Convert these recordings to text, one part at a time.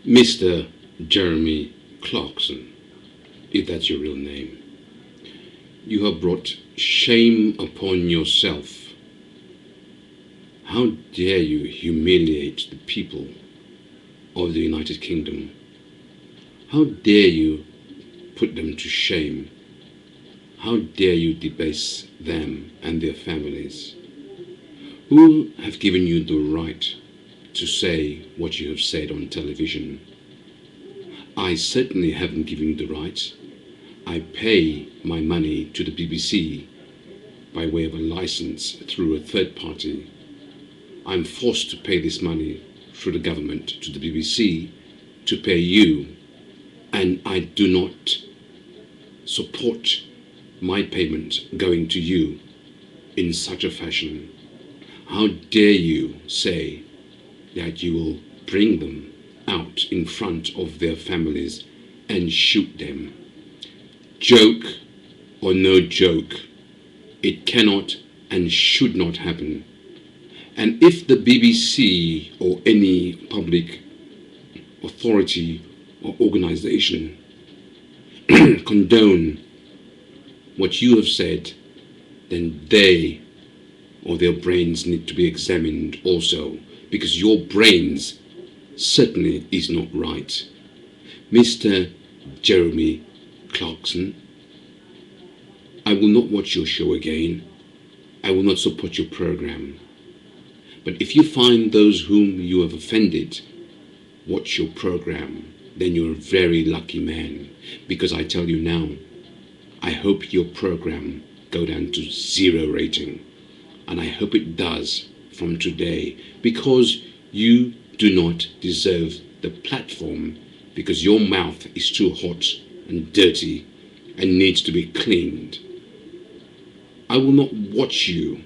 Mr. Jeremy Clarkson, if that's your real name, you have brought shame upon yourself. How dare you humiliate the people of the United Kingdom? How dare you put them to shame? How dare you debase them and their families? Who have given you the right to say what you have said on television? I certainly haven't given you the right. I pay my money to the BBC by way of a license through a third party. I'm forced to pay this money through the government to the BBC to pay you, and I do not support my payment going to you in such a fashion. How dare you say that you will bring them out in front of their families and shoot them? Joke or no joke, it cannot and should not happen. And if the BBC or any public authority or organization condone what you have said, then they or their brains need to be examined also, because your brains certainly is not right. Mr. Jeremy Clarkson, I will not watch your show again. I will not support your program. But if you find those whom you have offended watch your program, then you're a very lucky man. Because I tell you now, I hope your program go down to 0 rating. And I hope it does from today, because you do not deserve the platform, because your mouth is too hot and dirty and needs to be cleaned. I will not watch you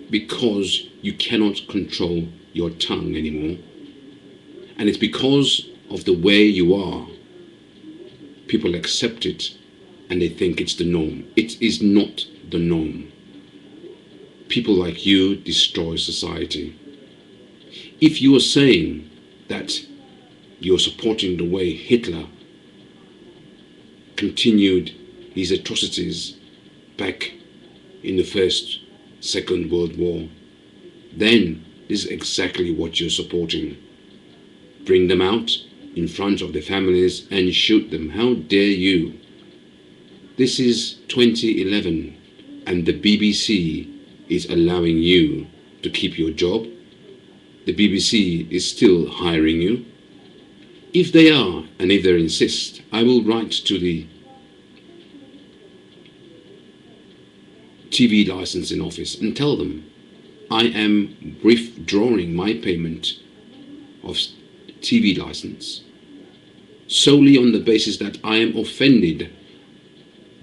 because you cannot control your tongue anymore. And it's because of the way you are. People accept it and they think it's the norm. It is not the norm. People like you destroy society. If you are saying that you're supporting the way Hitler continued his atrocities back in the First, Second World War, then this is exactly what you're supporting. Bring them out in front of their families and shoot them. How dare you? This is 2011 and the BBC is allowing you to keep your job. The BBC is still hiring you. If they are, and if they insist, I will write to the TV licensing office and tell them I am withdrawing my payment of TV license solely on the basis that I am offended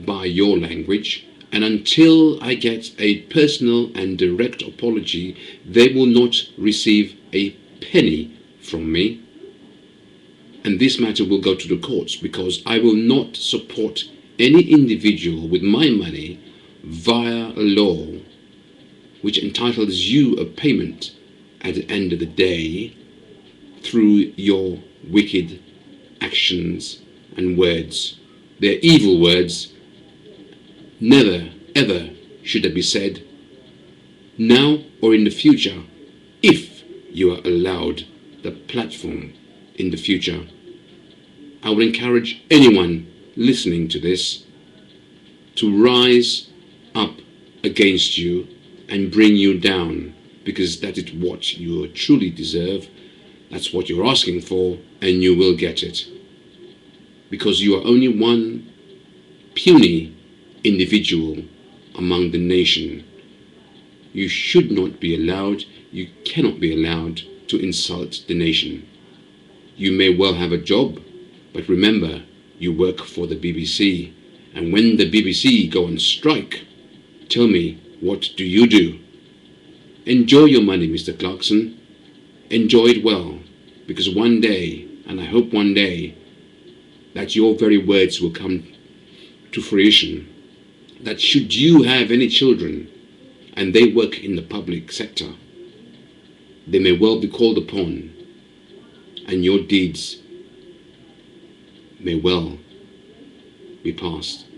by your language, and until I get a personal and direct apology, they will not receive a penny from me. And this matter will go to the courts, because I will not support any individual with my money via a law which entitles you a payment at the end of the day through your wicked actions and words. They're evil words. Never, ever should they be said, now or in the future, if you are allowed the platform in the future. I would encourage anyone listening to this to rise up against you and bring you down, because that is what you truly deserve. That's what you're asking for, and you will get it. Because you are only one puny individual among the nation. You should not be allowed, you cannot be allowed to insult the nation. You may well have a job, but remember, you work for the BBC. And when the BBC go on strike, tell me, what do you do? Enjoy your money, Mr. Clarkson. Enjoy it well, because one day, and I hope one day, that your very words will come to fruition, that should you have any children and they work in the public sector, they may well be called upon and your deeds may well be past.